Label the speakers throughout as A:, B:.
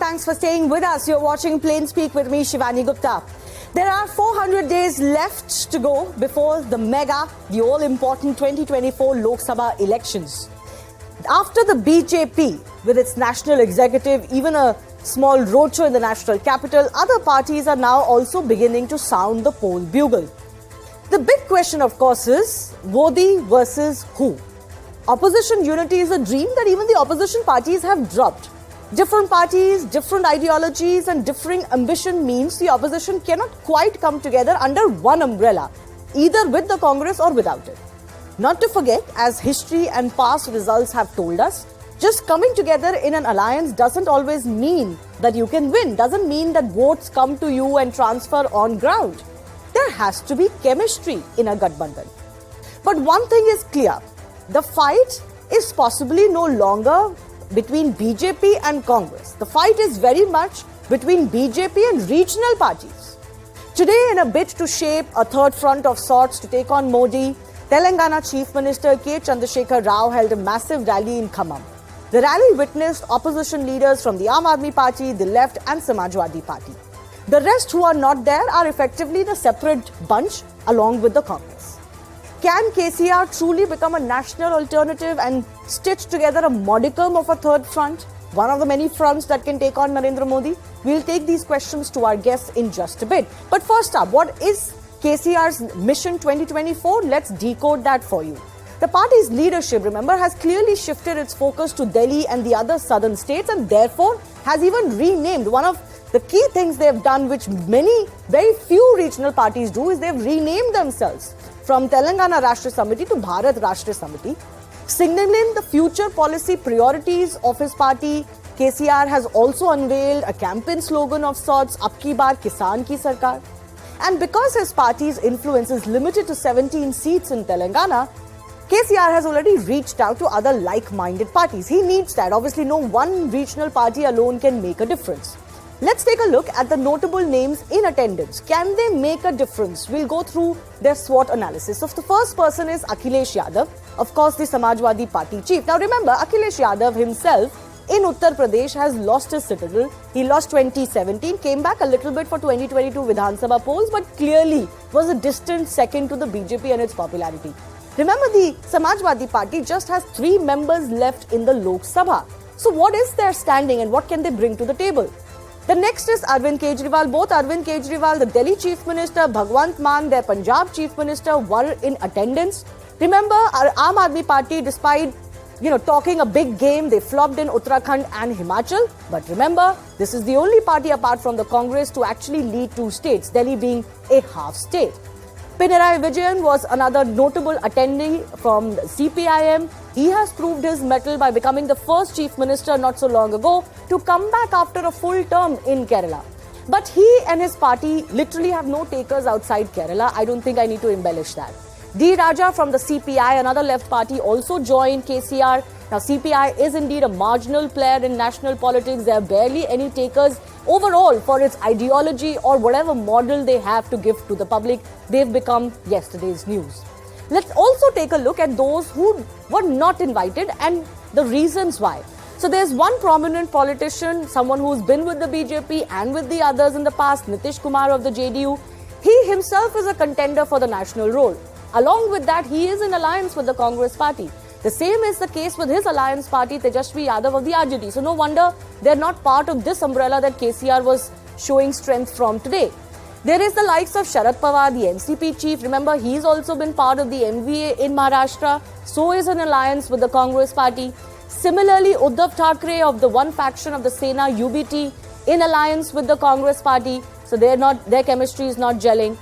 A: Thanks for staying with us. You're watching Plain Speak with me, Shivani Gupta. There are 400 days left to go before the all-important 2024 Lok Sabha elections. After the BJP, with its national executive, even a small roadshow in the national capital, other parties are now also beginning to sound the poll bugle. The big question, of course, is Modi versus who? Opposition unity is a dream that even the opposition parties have dropped. Different parties, different ideologies and differing ambition means the opposition cannot quite come together under one umbrella, either with the Congress or without it. Not to forget, as history and past results have told us, just coming together in an alliance doesn't always mean that you can win, doesn't mean that votes come to you and transfer on ground. There has to be chemistry in a Gathbandhan. But one thing is clear, the fight is possibly no longer between BJP and Congress. The fight is very much between BJP and regional parties. Today, in a bid to shape a third front of sorts to take on Modi, Telangana Chief Minister K. Chandrasekhar Rao held a massive rally in Khammam. The rally witnessed opposition leaders from the Aam Aadmi Party, the Left and Samajwadi Party. The rest who are not there are effectively in a separate bunch along with the Congress. Can KCR truly become a national alternative and stitch together a modicum of a third front? One of the many fronts that can take on Narendra Modi? We'll take these questions to our guests in just a bit. But first up, what is KCR's Mission 2024? Let's decode that for you. The party's leadership, remember, has clearly shifted its focus to Delhi and the other southern states and therefore has even renamed. One of the key things they've done, which very few regional parties do, is they've renamed themselves from Telangana Rashtra Samiti to Bharat Rashtra Samiti. Signaling the future policy priorities of his party, KCR has also unveiled a campaign slogan of sorts, Ab ki baar Kisan ki Sarkar. And because his party's influence is limited to 17 seats in Telangana, KCR has already reached out to other like-minded parties. He needs that. Obviously, no one regional party alone can make a difference. Let's take a look at the notable names in attendance. Can they make a difference? We'll go through their SWOT analysis. So the first person is Akhilesh Yadav, of course the Samajwadi Party chief. Now remember, Akhilesh Yadav himself in Uttar Pradesh has lost his citadel. He lost 2017, came back a little bit for 2022 Vidhan Sabha polls, but clearly was a distant second to the BJP and its popularity. Remember, the Samajwadi Party just has 3 members left in the Lok Sabha. So what is their standing and what can they bring to the table? The next is Arvind Kejriwal. Both Arvind Kejriwal, the Delhi Chief Minister, Bhagwant Mann, their Punjab Chief Minister, were in attendance. Remember, our Aam Aadmi Party, despite talking a big game, they flopped in Uttarakhand and Himachal. But remember, this is the only party apart from the Congress to actually lead 2 states, Delhi being a half state. Pinarayi Vijayan was another notable attendee from CPIM. He has proved his mettle by becoming the first chief minister not so long ago to come back after a full term in Kerala. But he and his party literally have no takers outside Kerala. I don't think I need to embellish that. D. Raja from the CPI, another left party, also joined KCR. Now, CPI is indeed a marginal player in national politics. There are barely any takers overall for its ideology or whatever model they have to give to the public. They've become yesterday's news. Let's also take a look at those who were not invited and the reasons why. So there's one prominent politician, someone who's been with the BJP and with the others in the past, Nitish Kumar of the JDU. He himself is a contender for the national role. Along with that, he is in alliance with the Congress party. The same is the case with his alliance party, Tejasvi Yadav of the RJD. So no wonder they're not part of this umbrella that KCR was showing strength from today. There is the likes of Sharad Pawar, the NCP chief. Remember, he's also been part of the MVA in Maharashtra. So is an alliance with the Congress party. Similarly, Uddhav Thackeray of the one faction of the Sena UBT in alliance with the Congress party. So their chemistry is not gelling.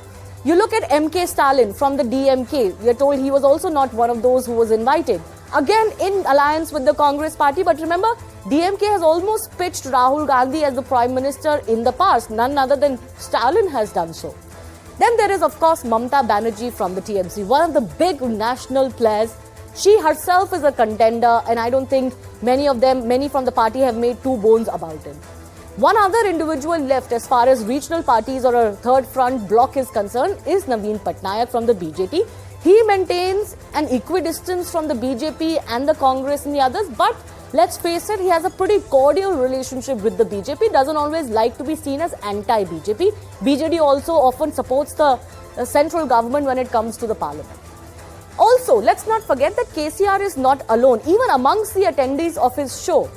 A: You look at MK Stalin from the DMK. We are told he was also not one of those who was invited. Again, in alliance with the Congress party. But remember, DMK has almost pitched Rahul Gandhi as the Prime Minister in the past. None other than Stalin has done so. Then there is, of course, Mamata Banerjee from the TMC, one of the big national players. She herself is a contender, and I don't think many from the party have made 2 bones about it. One other individual left as far as regional parties or a third front bloc is concerned is Naveen Patnaik from the BJP. He maintains an equidistance from the BJP and the Congress and the others, but Let's face it, he has a pretty cordial relationship with the BJP, doesn't always like to be seen as anti-BJP. BJD also often supports the central government when it comes to the parliament. Also, let's not forget that KCR is not alone. Even amongst the attendees of his show,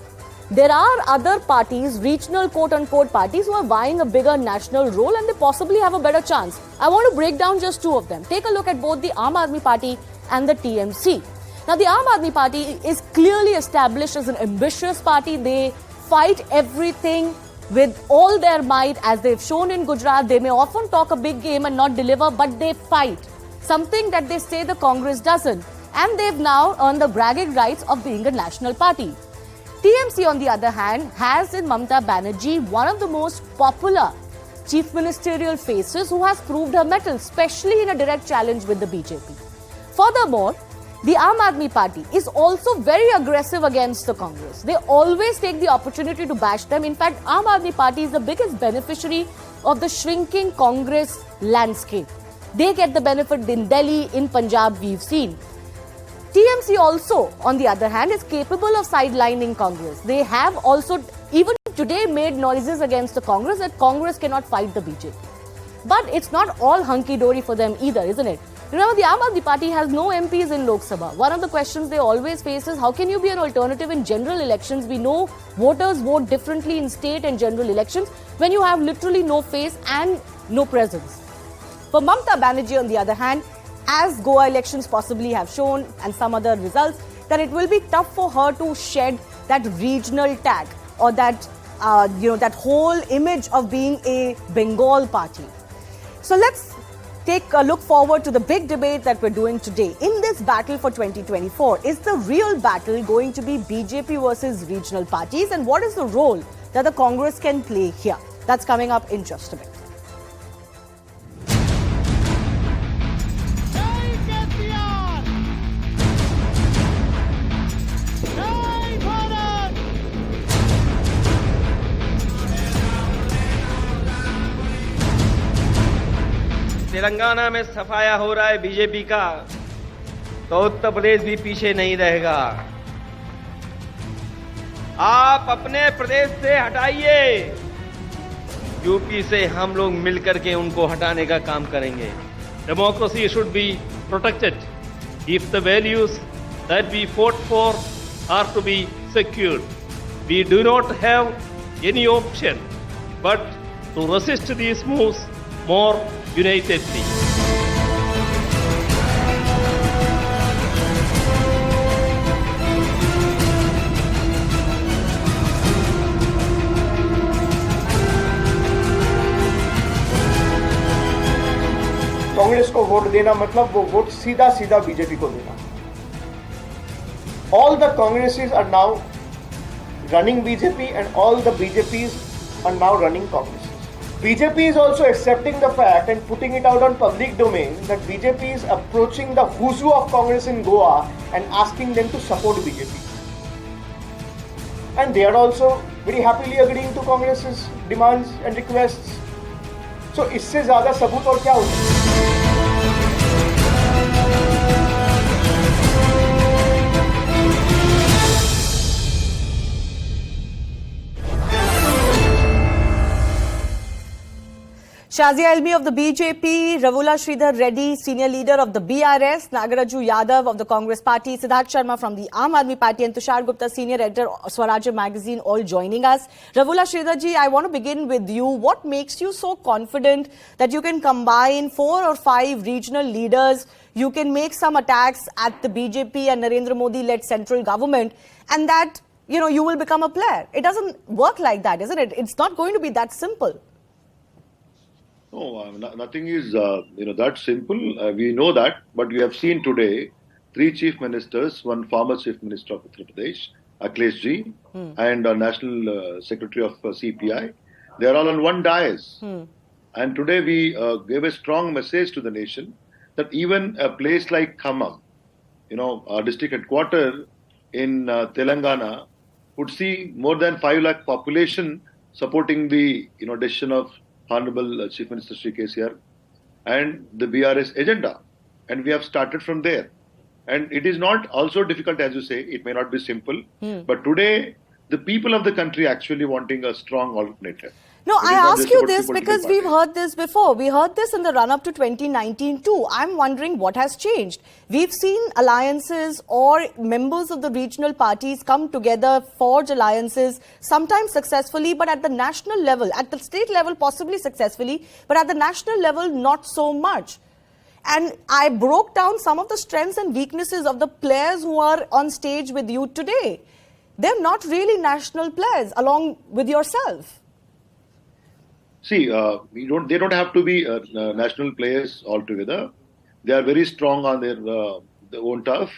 A: there are other parties, regional quote-unquote parties, who are vying a bigger national role and they possibly have a better chance. I want to break down just two of them. Take a look at both the Aam Aadmi Party and the TMC. Now, the Aam Aadmi Party is clearly established as an ambitious party. They fight everything with all their might, as they've shown in Gujarat. They may often talk a big game and not deliver, but they fight. Something that they say the Congress doesn't. And they've now earned the bragging rights of being a national party. TMC, on the other hand, has in Mamata Banerjee one of the most popular chief ministerial faces who has proved her mettle, especially in a direct challenge with the BJP. Furthermore, the Aam Aadmi Party is also very aggressive against the Congress. They always take the opportunity to bash them. In fact, Aam Aadmi Party is the biggest beneficiary of the shrinking Congress landscape. They get the benefit in Delhi, in Punjab, we've seen. TMC also, on the other hand, is capable of sidelining Congress. They have also, even today, made noises against the Congress that Congress cannot fight the BJP. But it's not all hunky-dory for them either, isn't it? Remember, the Aam Aadmi Party has no MPs in Lok Sabha. One of the questions they always face is, how can you be an alternative in general elections? We know voters vote differently in state and general elections when you have literally no face and no presence. For Mamata Banerjee, on the other hand, as Goa elections possibly have shown and some other results, that it will be tough for her to shed that regional tag or that, that whole image of being a Bengal party. So let's take a look forward to the big debate that we're doing today. In this battle for 2024, is the real battle going to be BJP versus regional parties? And what is the role that the Congress can play here? That's coming up in just a bit.
B: Telangana में सफाया हो रहा है BJP का, तो उत्तर प्रदेश भी पीछे नहीं रहेगा। आप अपने प्रदेश से हटाइए, यूपी से हम लोग मिलकर के उनको हटाने का काम करेंगे। Democracy should be protected if the values that we fought for are to be secured. We do not have any option but to resist these moves more unitedly.
C: Congress को वोट देना मतलब वो वोट सीधा सीधा बीजेपी को देना. All the Congresses are now running BJP and all the BJPs are now running Congress. BJP is also accepting the fact and putting it out on public domain that BJP is approaching the who's who of Congress in Goa and asking them to support BJP. And they are also very happily agreeing to Congress's demands and requests. So इससे ज़्यादा सबूत और क्या होगा?
A: Shazia Elmi of the BJP, Ravula Sridhar Reddy, senior leader of the BRS, Nagaraju Yadav of the Congress Party, Siddharth Sharma from the Aam Aadmi Party and Tushar Gupta, senior editor Swarajya magazine, all joining us. Ravula Sridhar ji, I want to begin with you. What makes you so confident that you can combine 4 or 5 regional leaders, you can make some attacks at the BJP and Narendra Modi led central government, and that, you will become a player? It doesn't work like that, isn't it? It's not going to be that simple.
D: No, nothing is that simple. We know that, but we have seen today 3 chief ministers, one former chief minister of Uttar Pradesh, Akhilesh ji, and a national secretary of CPI. They are all on one dais. And today we gave a strong message to the nation that even a place like Khammam, our district headquarters in Telangana, would see more than 5 lakh population supporting the decision of Honorable Chief Minister Shri KCR and the BRS agenda. And we have started from there. And it is not also difficult, as you say, it may not be simple. But today, the people of the country actually wanting a strong alternative.
A: No,
D: It
A: I
D: is not
A: ask
D: just
A: you
D: about
A: this
D: two political
A: because we've
D: parties.
A: heard this before. We heard this in the run-up to 2019 too. I'm wondering what has changed. We've seen alliances or members of the regional parties come together, forge alliances, sometimes successfully, but at the national level, at the state level possibly successfully, but at the national level not so much. And I broke down some of the strengths and weaknesses of the players who are on stage with you today. They're not really national players along with yourself.
D: See, they don't have to be national players altogether. They are very strong on their own turf.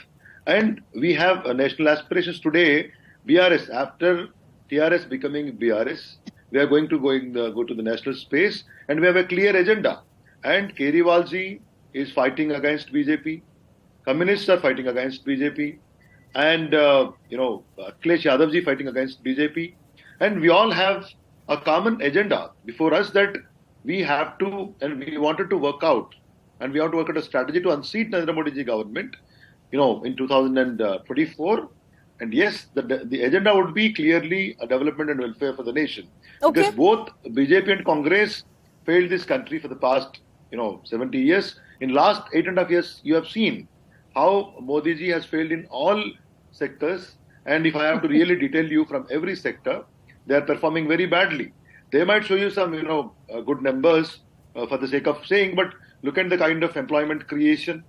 D: And we have national aspirations today. BRS, after TRS becoming BRS, we are going to go to the national space, and we have a clear agenda. And Kejriwalji is fighting against BJP. Communists are fighting against BJP. And, Akhilesh Yadavji fighting against BJP. And we all have a common agenda before us that we have to, and we wanted to work out, and we have to work out a strategy to unseat Narendra Modi ji government, in 2024. And yes, the agenda would be clearly a development and welfare for the nation.
A: Okay.
D: Because both BJP and Congress failed this country for the past, 70 years. In last 8.5 years, you have seen how Modi ji has failed in all sectors. And if I have to really detail you from every sector, they are performing very badly. They might show you some, good numbers for the sake of saying, but look at the kind of employment creation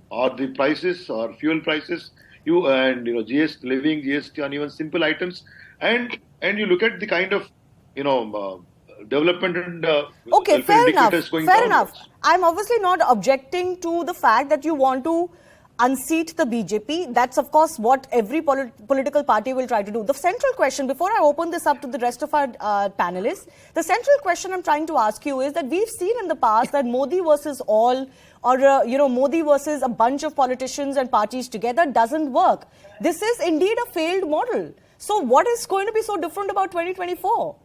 D: or the prices or fuel prices, GST, living GST on even simple items, and you look at the kind of, development and
A: Okay, fair enough.
D: Going
A: Fair
D: downwards.
A: enough. I'm obviously not objecting to the fact that you want to unseat the BJP. That's, of course, what every political party will try to do. The central question, before I open this up to the rest of our panelists, the central question I'm trying to ask you is that we've seen in the past that Modi versus all, or, Modi versus a bunch of politicians and parties together doesn't work. This is indeed a failed model. So what is going to be so different about 2024?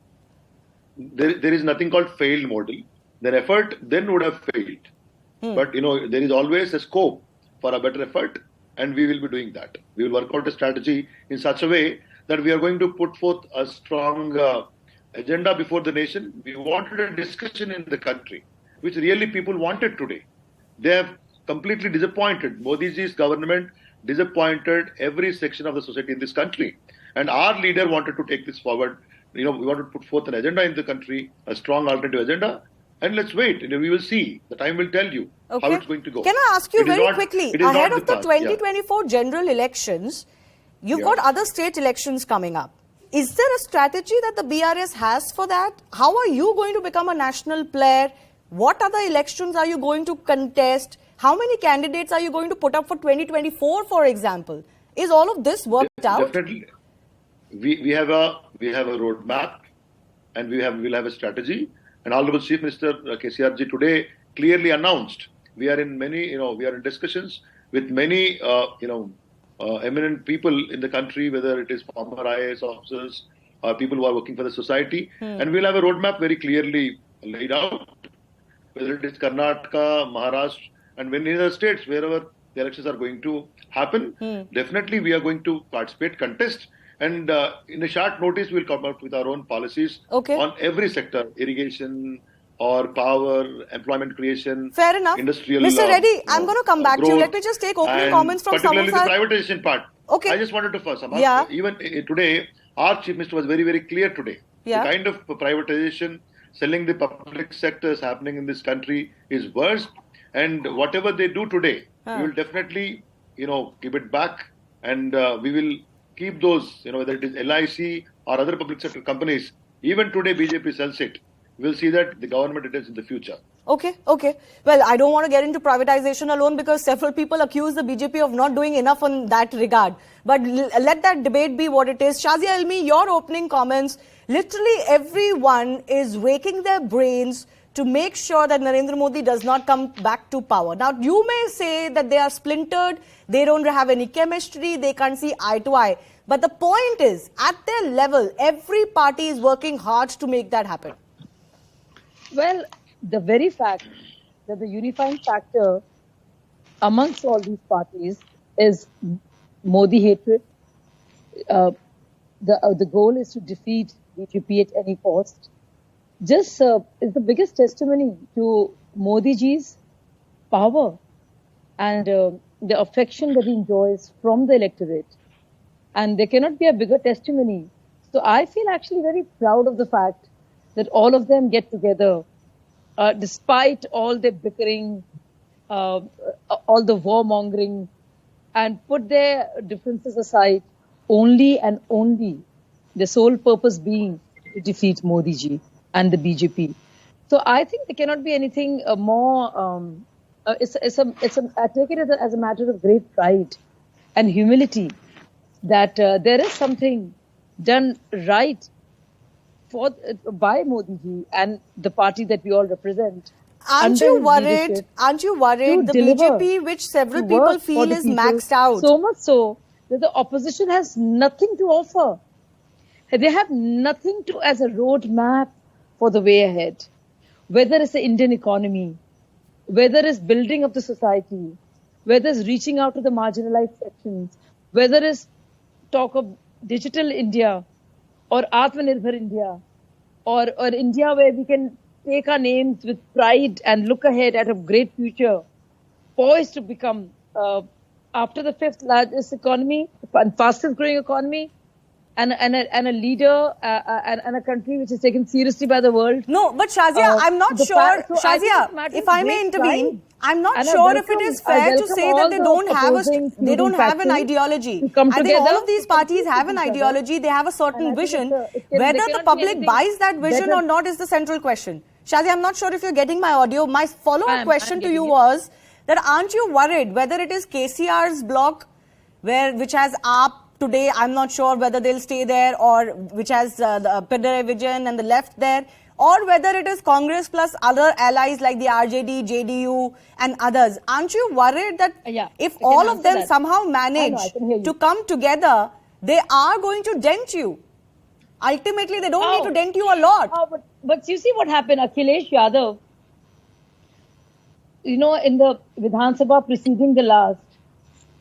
D: There is nothing called failed model. Their effort then would have failed. But, there is always a scope for a better effort, and we will be doing that. We will work out a strategy in such a way that we are going to put forth a strong agenda before the nation. We wanted a discussion in the country, which really people wanted today. They have completely disappointed. Modi ji's government disappointed every section of the society in this country. And our leader wanted to take this forward. We wanted to put forth an agenda in the country, a strong alternative agenda. And let's wait. We will see. The time will tell you how it's going to go.
A: Can I ask you very quickly, ahead of the 2024 general elections, you've got other state elections coming up. Is there a strategy that the BRS has for that? How are you going to become a national player? What other elections are you going to contest? How many candidates are you going to put up for 2024, for example? Is all of this worked out?
D: Definitely. We have a roadmap, and we'll have a strategy. And Honorable Chief Minister KCRG today clearly announced we are in discussions with many, eminent people in the country, whether it is former IAS officers or people who are working for the society. And we'll have a roadmap very clearly laid out, whether it is Karnataka, Maharashtra, and many other states, wherever the elections are going to happen. Definitely we are going to participate, contest. And in a short notice, we'll come out with our own policies on every sector, irrigation or power, employment creation.
A: Fair enough.
D: Industrial.
A: Mr. Reddy, I'm going to come back to you. Let me just take opening comments from some of
D: particularly the privatization part.
A: Okay.
D: I just wanted to first, even today, our Chief Minister was very, very clear today.
A: Yeah.
D: The kind of privatization, selling the public sector is happening in this country is worse. And whatever they do today, we will definitely, give it back, and we will keep those, whether it is LIC or other public sector companies. Even today, BJP sells it. We'll see that the government it is in the future.
A: Okay. Well, I don't want to get into privatization alone because several people accuse the BJP of not doing enough in that regard. But let that debate be what it is. Shazia Elmi, your opening comments. Literally everyone is raking their brains to make sure that Narendra Modi does not come back to power. Now, you may say that they are splintered, they don't have any chemistry, they can't see eye to eye. But the point is, at their level, every party is working hard to make that happen.
E: Well, the very fact that the unifying factor amongst all these parties is Modi hatred. The goal is to defeat BJP at any cost. This is the biggest testimony to Modi ji's power and the affection that he enjoys from the electorate. And there cannot be a bigger testimony. So I feel actually very proud of the fact that all of them get together, despite all the bickering, all the warmongering, and put their differences aside, only and only the sole purpose being to defeat Modi ji and the BJP. So I think there cannot be anything more. I take it as a matter of great pride and humility that there is something done right by Modi ji and the party that we all represent.
A: Aren't you worried the BJP, which several people feel is maxed out?
E: So much so that the opposition has nothing to offer. They have nothing to as a roadmap for the way ahead. Whether it's the Indian economy, whether it's building of the society, whether it's reaching out to the marginalized sections, whether it's talk of digital India or Atmanirbhar India or India where we can take our names with pride and look ahead at a great future, poised to become, after the fifth largest economy, fastest growing economy, and a leader and a country which is taken seriously by the world.
A: No, but Shazia, I'm not sure. Shazia, if I may intervene, I'm not sure if it is fair to say that they don't have an ideology. I think all of these parties have an ideology. They have a certain vision. Whether the public buys that vision or not is the central question. Shazia, I'm not sure if you're getting my audio. My follow-up question to you was that aren't you worried whether it is KCR's bloc, which has AAP today, I'm not sure whether they'll stay there, or which has the Pinarayi Vijayan and the left there, or whether it is Congress plus other allies like the RJD, JDU and others. Aren't you worried that if all of them somehow manage to come together, they are going to dent you? Ultimately, they don't need to dent you a lot.
E: But you see what happened, Akhilesh Yadav, in the Vidhan Sabha preceding the last,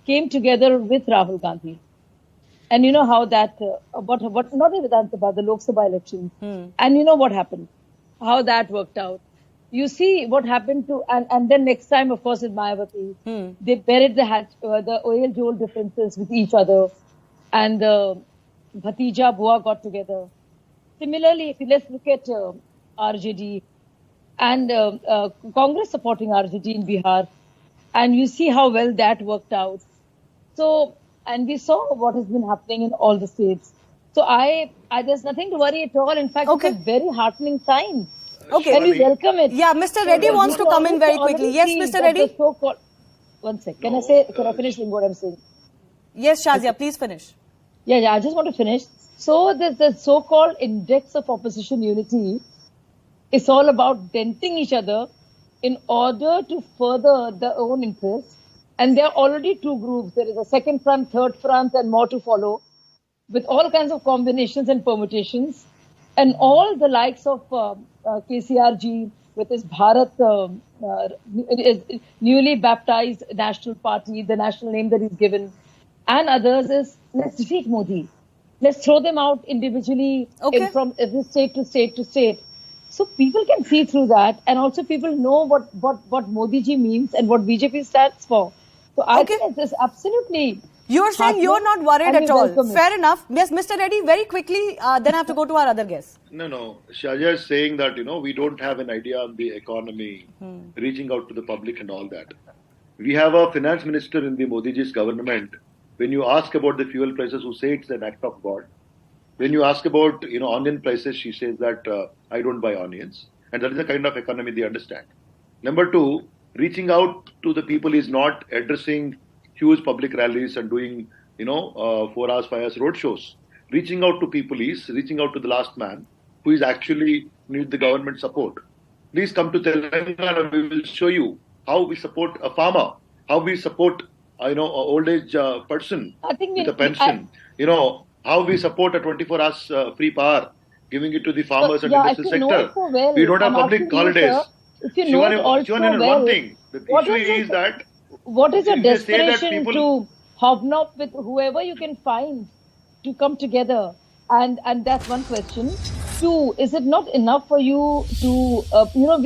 E: came together with Rahul Gandhi. And you know how that, not the Vidhan Sabha, the Lok Sabha elections. And you know what happened, how that worked out. You see what happened and then next time, of course, with Mayawati, they buried the oil jewel differences with each other. And the Bhatija Bua got together. Similarly, let's look at RJD and Congress supporting RJD in Bihar. And you see how well that worked out. So, and we saw what has been happening in all the states. So there's nothing to worry at all. In fact, it's a very heartening sign.
A: Okay.
E: And we welcome it.
A: Yeah, Mr. Reddy wants to come in very quickly. Yes, Mr. Reddy.
E: One sec. Can I finish what I'm saying?
A: Yes, Shazia, please finish.
E: Yeah, I just want to finish. So the so-called index of opposition unity is all about denting each other in order to further their own interests. And there are already two groups. There is a second front, third front, and more to follow, with all kinds of combinations and permutations. And all the likes of KCRG, with his Bharat, newly baptized national party, the national name that he's given, and others is, let's defeat Modi. Let's throw them out individually from every state to state to state. So people can see through that, and also people know what Modi ji means and what BJP stands for. So I think it's absolutely...
A: You're saying you're not worried at all. Fair enough. Yes, Mr. Reddy, very quickly, then I have to go to our other guests.
D: No. Shazia is saying that, we don't have an idea on the economy, reaching out to the public and all that. We have a finance minister in the Modi ji's government. When you ask about the fuel prices, who say it's an act of God. When you ask about, onion prices, she says that I don't buy onions. And that is the kind of economy they understand. Number two, reaching out to the people is not addressing huge public rallies and doing, 4 hours, 5 hours road shows. Reaching out to people is reaching out to the last man who is actually need the government support. Please come to Telangana. We will show you how we support a farmer, how we support, an old age person with a pension. How we support a 24 hours free power, giving it to the farmers and industrial sector. We don't have public holidays.
E: If you know it all so well,
D: one thing. The issue is that
E: what is your desperation to hobnob with whoever you can find to come together. And that's one question. Two, is it not enough for you to,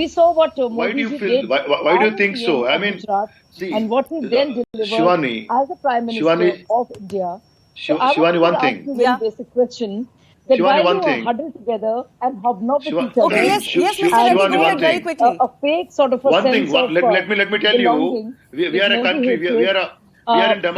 E: we saw what
D: Why do you
E: Modi ji
D: feel?
E: did
D: Why do you
E: as
D: think
E: PM
D: so? I
E: of
D: mean,
E: Gujarat,
D: see,
E: and what he then delivered
D: Shivani,
E: as the Prime Minister
D: Shivani,
E: of India. So I
D: Shivani,
E: want
D: one
E: to ask
D: thing.
E: you a very basic question. That
D: Shivani,
E: while
D: one
E: you are
D: thing.
E: huddled together and hobnob with
D: Shiva,
E: each other,
A: Okay, yes, yes, Mr.
E: and
A: Reddy,
D: Shivani,
A: go
D: one
A: ahead very
D: thing.
A: quickly.
E: a fake sort of a
D: One thing.
E: sense of
D: Let me tell you.
E: belonging,
D: We
E: with
D: are a
E: Modi
D: country.
E: hatred,
D: We are in
E: the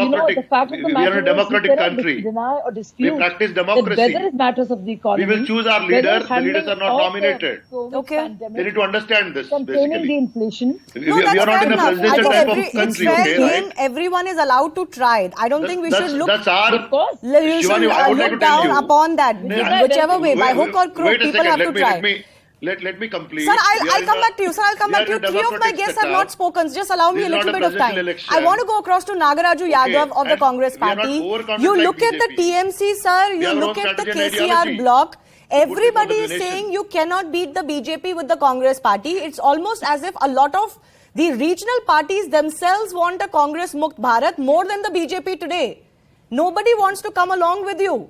E: fact of the
D: We are
E: matter
D: in a
E: is, you
D: democratic
E: cannot
D: country.
E: deny or
D: We
E: dispute
D: practice
E: that whether
D: democracy.
E: it matters of the
D: We will
E: economy,
D: choose our
E: whether
D: leader.
E: it's
D: The leaders
E: handling
D: are not
E: of the
D: nominated.
E: COVID
A: Okay.
D: They
E: pandemic,
D: need to understand this,
E: containing the
D: basically.
E: inflation.
A: No,
D: We
A: that's
D: are not
A: fair
D: in a
A: enough. I
D: presidential
A: think
D: type of
A: it's
D: country,
A: fair
D: okay,
A: game.
D: right?
A: Everyone is allowed to try it. I don't think we should look.
D: That's our.
E: Because
A: You should
D: Shivani, I would like
A: look
D: to tell
A: down
D: you.
A: upon that. Whichever way, by hook or crook,
D: Wait a
A: people
D: second.
A: have to try.
D: Let me complete.
A: Sir,
D: We are
A: I'll
D: in
A: come
D: a-
A: back to you. Sir, I'll come
D: we
A: back
D: are
A: to you.
D: in a
A: 3 of my
D: democratic
A: guests have
D: setup.
A: not spoken. Just allow me
D: This
A: a
D: is
A: little
D: not a
A: bit of time.
D: presidential election.
A: I want to go across to Nagaraju Yadav of the
D: and
A: Congress
D: we are not
A: party.
D: overconfident
A: You
D: like
A: look at the
D: BJP.
A: TMC, sir.
D: We
A: You
D: have our
A: look
D: own
A: at the
D: strategy and
A: KCR
D: ideology.
A: bloc. Everybody
D: Good people
A: is
D: of the
A: saying
D: nation.
A: you cannot beat the BJP with the Congress party. It's almost as if a lot of the regional parties themselves want a Congress Mukt Bharat more than the BJP today. Nobody wants to come along with you.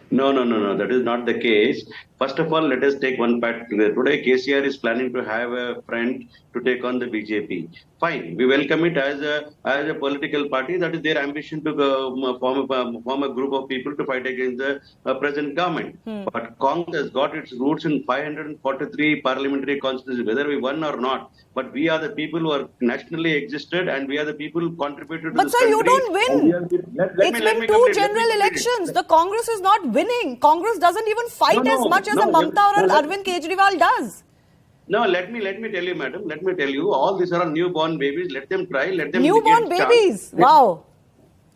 F: No. That is not the case. First of all, let us take one fact today. Today, KCR is planning to have a friend to take on the BJP. Fine, we welcome it as a political party. That is their ambition to form a group of people to fight against the present government. But Congress got its roots in 543 parliamentary constituencies, whether we won or not. But we are the people who are nationally existed, and we are the people who contributed to
A: But
F: this
A: sir, you
F: country.
A: don't win. It's been two general elections. The Congress is not winning. Congress doesn't even fight as much as a Mamta or an Arvind Kejriwal does.
F: No, let me tell you, madam. Let me tell you, all these are newborn babies. Let them try. Let them
A: Newborn
F: get
A: babies.
F: chance.
A: Wow.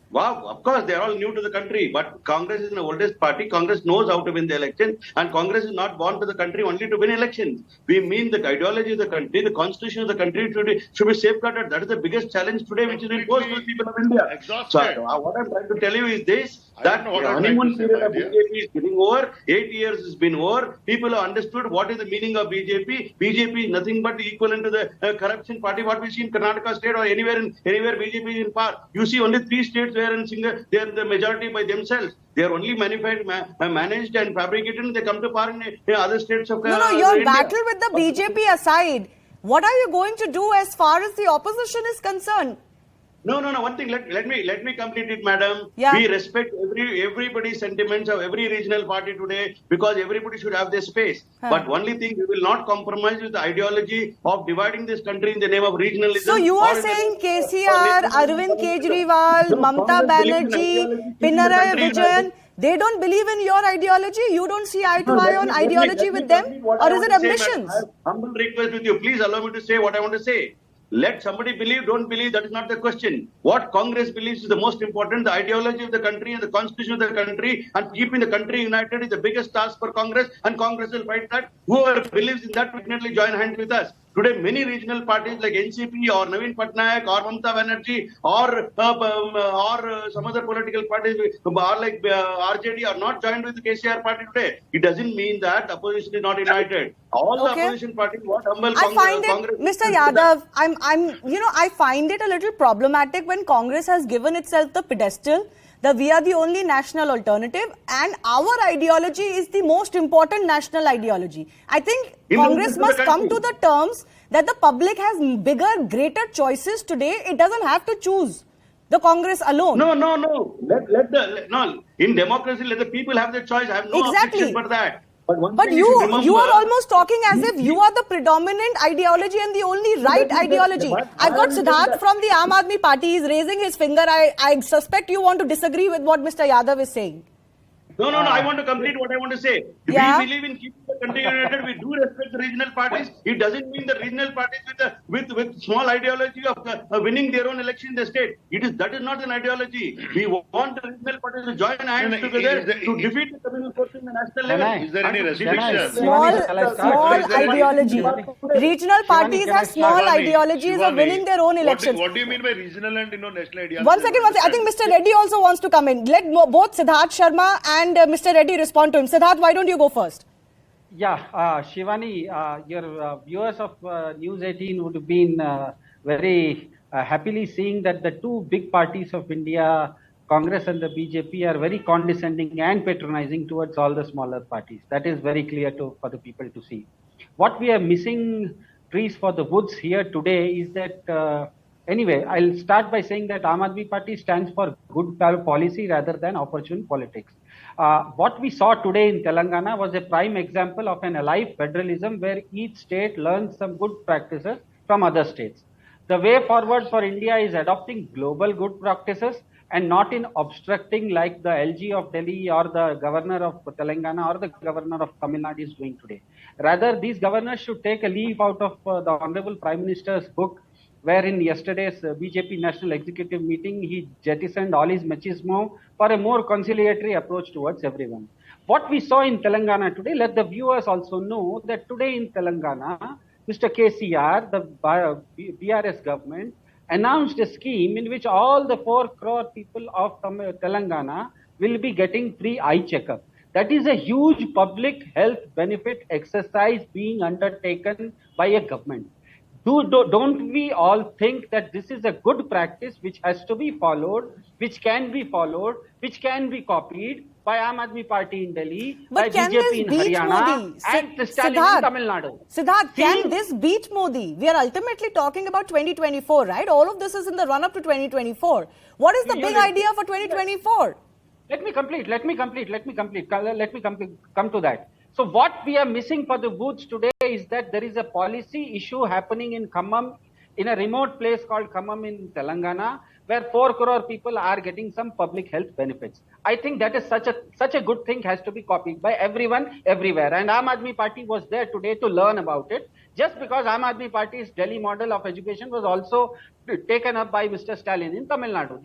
F: Wow, of course, they are all new to the country. But Congress is the oldest party. Congress knows how to win the election. And Congress is not born to the country only to win elections. We mean the ideology of the country, the constitution of the country should be safeguarded. That is the biggest challenge today, which is imposed to the people of India.
D: Exhausted.
F: So, what I'm trying to tell you is this,
D: I
F: that
D: don't know what
F: the
D: I'm trying
F: honeymoon
D: to say,
F: period
D: my
F: of
D: dear.
F: BJP is getting over. 8 years has been over. People have understood what is the meaning of BJP. BJP is nothing but equivalent to the corruption party, what we see in Karnataka state or anywhere BJP is in power. You see only 3 states where they are the majority by themselves. They are only managed and fabricated, and they come to power in other states of
A: No, your
F: India.
A: battle with the BJP aside, what are you going to do as far as the opposition is concerned?
F: No. One thing, let me complete it, madam.
A: Yeah.
F: We respect everybody's sentiments of every regional party today because everybody should have their space. But only thing, we will not compromise with the ideology of dividing this country in the name of regionalism.
A: So you are saying KCR, Arvind Kejriwal, Mamta Banerjee, Pinarayi Vijayan, they don't believe in your ideology? You don't see eye to eye on ideology with them? Or is it ambitions?
F: Humble request with you. Please allow me to say what I want to say. Let somebody believe, don't believe, that is not the question. What Congress believes is the most important. The ideology of the country and the constitution of the country and keeping the country united is the biggest task for Congress, and Congress will fight that. Whoever believes in that will definitely join hands with us. Today, many regional parties like NCP or Naveen Patnaik or Mamta Banerjee or some other political parties are like RJD are not joined with the KCR party today. It doesn't mean that the opposition is not united. All the opposition parties, what humble
A: I find
F: Congress.
A: it, Mr. Yadav, I find it a little problematic when Congress has given itself the pedestal that we are the only national alternative and our ideology is the most important national ideology. I think Congress must come to the terms that the public has bigger, greater choices today. It doesn't have to choose the Congress alone.
F: No. No. In democracy, let the people have their choice. I have no objection for that.
A: But you are almost talking as if you are the predominant ideology and the only right ideology. I've got Siddharth from the Aam Aadmi Party. He's raising his finger. I suspect you want to disagree with what Mr. Yadav is saying.
F: No. I want to complete what I want to say.
A: Yeah.
F: We believe in keeping the country united. We do respect the regional parties. It doesn't mean the regional parties with small ideology of winning their own election in the state. That is not an ideology. We want the regional parties to join hands together to defeat the communal force in the national level.
D: Is there any restriction?
A: Small ideology. Regional parties have small ideologies of winning their own elections.
D: What do you mean by regional and national ideology?
A: One second. I think Mr. Reddy also wants to come in. Let both Siddharth Sharma and Mr. Reddy respond to him. Siddharth, why don't you go first?
G: Yeah, Shivani, your viewers of News 18 would have been very happily seeing that the two big parties of India, Congress and the BJP, are very condescending and patronizing towards all the smaller parties. That is very clear for the people to see. What we are missing, trees for the woods here today, is that anyway, I'll start by saying that Aam Aadmi Party stands for good policy rather than opportune politics. What we saw today in Telangana was a prime example of an alive federalism where each state learns some good practices from other states. The way forward for India is adopting global good practices and not in obstructing like the LG of Delhi or the governor of Telangana or the governor of Tamil Nadu is doing today. Rather, these governors should take a leaf out of the Honorable Prime Minister's book, where in yesterday's BJP National Executive meeting, he jettisoned all his machismo for a more conciliatory approach towards everyone. What we saw in Telangana today, let the viewers also know that today in Telangana, Mr. KCR, the BRS government, announced a scheme in which all the 4 crore people of Telangana will be getting free eye checkup. That is a huge public health benefit exercise being undertaken by a government. Don't we all think that this is a good practice which has to be followed, which can be copied by Aam Aadmi Party in Delhi, by BJP in Haryana, and Stalin in Tamil Nadu?
A: Siddharth, can this beat Modi? We are ultimately talking about 2024, right? All of this is in the run-up to 2024. What is the big idea for 2024?
G: Let me come to that. So what we are missing for the woods today is that there is a policy issue happening in Khammam, in a remote place called Khammam in Telangana, where 4 crore people are getting some public health benefits. I think that is such a good thing, has to be copied by everyone, everywhere. And Aam Aadmi Party was there today to learn about it. Just because Aam Aadmi Party's Delhi model of education was also taken up by Mr. Stalin in Tamil Nadu.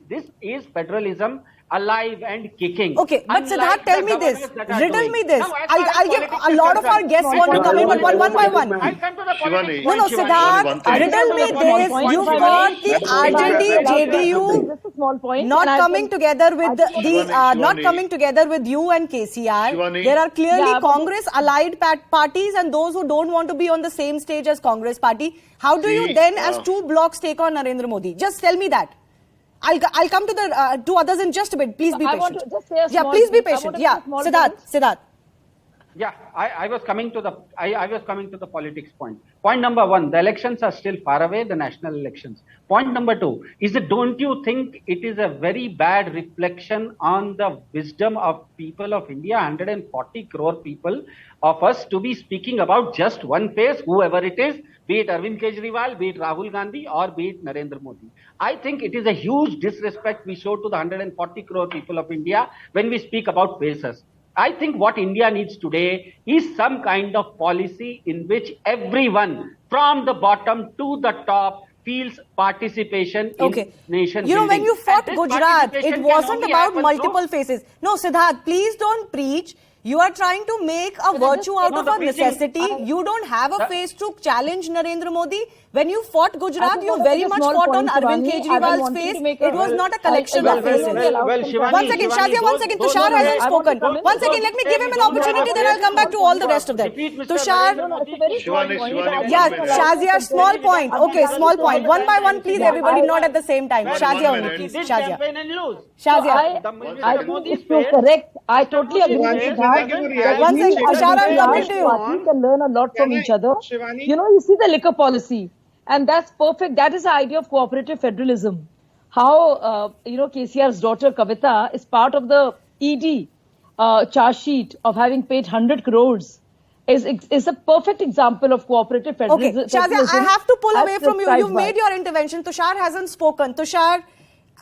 G: This is federalism alive and kicking.
A: Okay, but Siddharth, tell me this. Riddle me this. I'll give a lot of our guests want to come in, but one by one.
G: I'll come to the politics.
A: No, Siddharth, riddle me this. You've got the RJD, JDU not coming together with not coming together with you and KCR. There are clearly Congress allied parties and those who don't want to be on the same stage as Congress party. How do you then, as two blocks, take on Narendra Modi? Just tell me that. I'll come to the two others in just a bit. Please be patient. Please be patient. Siddharth.
G: Yeah, I was coming to the politics point. Point number 1, the elections are still far away, the national elections. Point number 2 is that, don't you think it is a very bad reflection on the wisdom of people of India, 140 crore people of us, to be speaking about just one face, whoever it is, be it Arvind Kejriwal, be it Rahul Gandhi, or be it Narendra Modi. I think it is a huge disrespect we show to the 140 crore people of India when we speak about faces. I think what India needs today is some kind of policy in which everyone from the bottom to the top feels participation in nation building.
A: When you fought Gujarat, it wasn't about multiple faces. No, Siddharth, please don't preach. You are trying to make a virtue out of a necessity. You don't have a face to challenge Narendra Modi. When you fought Gujarat, you very much fought on Arvind Kejriwal's face. It was not a collection of faces. One second, Shazia, one second. Tushar hasn't spoken. One second, let me give him an opportunity, then I'll come back to all the rest of them. Tushar. Yeah, Shazia, small point. Okay, small point. One by one, please, everybody, not at the same time. Shazia only, please. Shazia.
E: I think it's so correct. I totally agree with that.
A: One second, Tushar, I'm coming to you.
E: We can learn a lot from each other. You see the liquor policy. And that's perfect. That is the idea of cooperative federalism. How, KCR's daughter Kavita is part of the ED charge sheet of having paid 100 crores is a perfect example of cooperative federalism.
A: Okay, Shazia, I have to pull away from you. You've made your intervention. Tushar hasn't spoken. Tushar,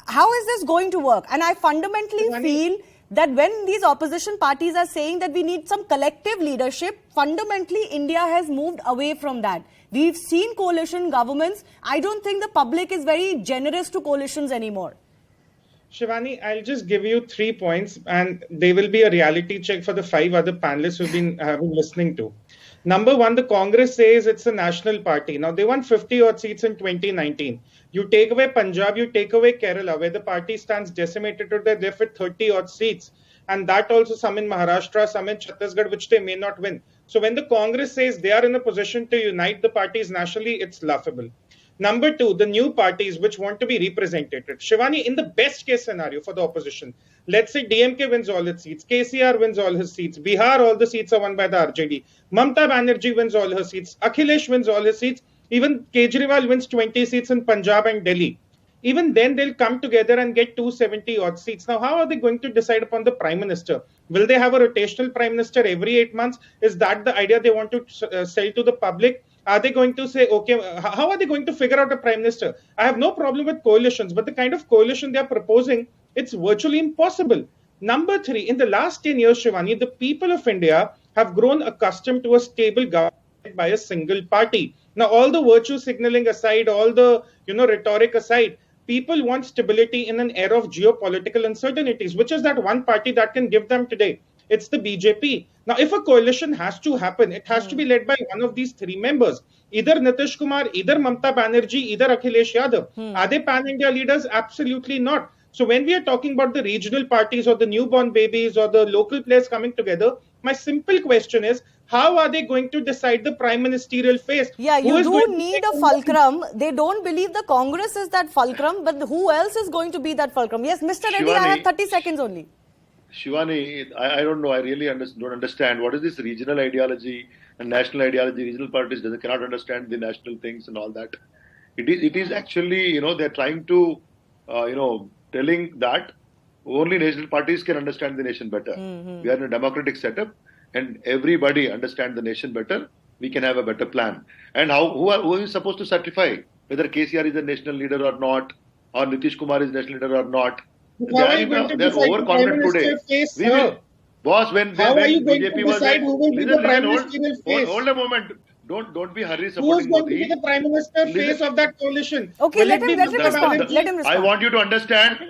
A: how is this going to work? And I fundamentally feel that when these opposition parties are saying that we need some collective leadership, fundamentally India has moved away from that. We've seen coalition governments. I don't think the public is very generous to coalitions anymore.
H: Shivani, I'll just give you 3 points and they will be a reality check for the 5 other panelists who've been listening to. Number 1, the Congress says it's a national party. Now, they won 50 odd seats in 2019. You take away Punjab, you take away Kerala, where the party stands decimated to their with 30 odd seats. And that also some in Maharashtra, some in Chhattisgarh, which they may not win. So when the Congress says they are in a position to unite the parties nationally, it's laughable. Number two, the new parties which want to be represented. Shivani, in the best case scenario for the opposition, let's say DMK wins all its seats, KCR wins all his seats, Bihar, all the seats are won by the RJD, Mamata Banerjee wins all her seats, Akhilesh wins all his seats, even Kejriwal wins 20 seats in Punjab and Delhi. Even then, they'll come together and get 270 odd seats. Now, how are they going to decide upon the Prime Minister? Will they have a rotational Prime Minister every 8 months? Is that the idea they want to sell to the public? Are they going to say, okay, how are they going to figure out a Prime Minister? I have no problem with coalitions, but the kind of coalition they are proposing, it's virtually impossible. Number three, in the last 10 years, Shivani, the people of India have grown accustomed to a stable government by a single party. Now, all the virtue signaling aside, all the rhetoric aside, people want stability in an era of geopolitical uncertainties, which is that one party that can give them today. It's the BJP. Now, if a coalition has to happen, it has to be led by one of these three members. Either Nitish Kumar, either Mamata Banerjee, either Akhilesh Yadav. Are they pan-India leaders? Absolutely not. So when we are talking about the regional parties or the newborn babies or the local players coming together, my simple question is, how are they going to decide the prime ministerial phase?
A: Yeah, you do need a fulcrum. They don't believe the Congress is that fulcrum, but who else is going to be that fulcrum? Yes, Mr. Reddy, I have 30 seconds only.
D: Shivani, I don't know. I really don't understand. What is this regional ideology and national ideology? Regional parties cannot understand the national things and all that. It is actually, they're trying to, telling that only national parties can understand the nation better. We are in a democratic setup and everybody understands the nation better. We can have a better plan. And who is supposed to certify whether KCR is a national leader or not, or Nitish Kumar is national leader or not? They're overconfident today. Boss, when BJP was there,
H: who will be the prime ministerial face?
D: Hold a moment. Don't be hurry
H: Who's
D: supporting
H: going
D: Modi.
H: to be the prime minister face of that coalition?
A: Okay, let him respond.
D: I want you to understand.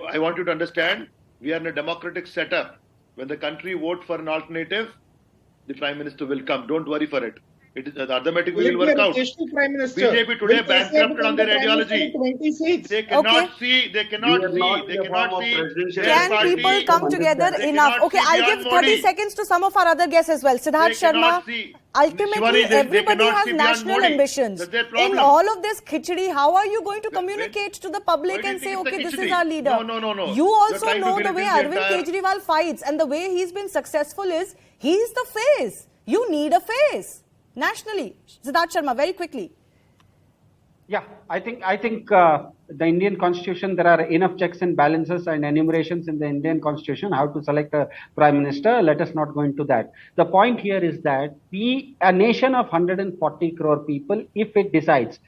D: We are in a democratic setup. When the country vote for an alternative, the prime minister will come. Don't worry for it. It is arithmetically will work out. BJP today bankrupted on their ideology. They cannot see.
A: Can people come together enough? Okay, I'll give 30 seconds to some of our other guests as well. Siddharth Sharma, ultimately everybody has national ambitions. In all of this khichdi, how are you going to communicate to the public and say, okay, this is our leader?
D: No.
A: You also know the way Arvind Kejriwal fights, and the way he's been successful is, he's the face. You need a face. Nationally, Siddharth Sharma, very quickly.
G: Yeah, I think the Indian Constitution, there are enough checks and balances and enumerations in the Indian Constitution how to select a Prime Minister. Let us not go into that. The point here is that a nation of 140 crore people, if it decides,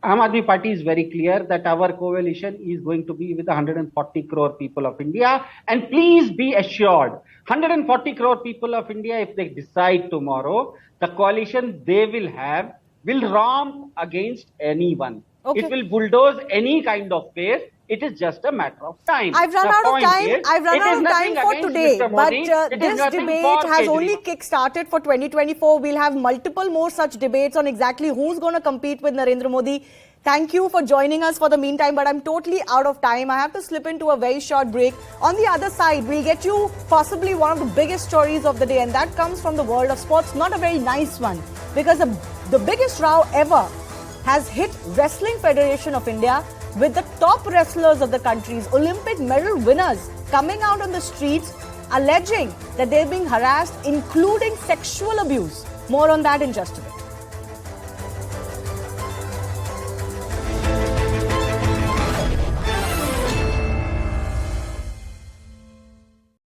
G: Aam Aadmi Party is very clear that our coalition is going to be with 140 crore people of India. And please be assured, 140 crore people of India, if they decide tomorrow, the coalition they will have will romp against anyone.
A: Okay.
G: It will bulldoze any kind of phase. It is just a matter of time.
A: I've run out of time for today, but this debate has only kick-started for 2024. We'll have multiple more such debates on exactly who's going to compete with Narendra Modi. Thank you for joining us for the meantime, but I'm totally out of time. I have to slip into a very short break. On the other side, we'll get you possibly one of the biggest stories of the day, and that comes from the world of sports. Not a very nice one, because the biggest row ever has hit Wrestling Federation of India, with the top wrestlers of the country's Olympic medal winners coming out on the streets alleging that they're being harassed, including sexual abuse. More on that in just a bit.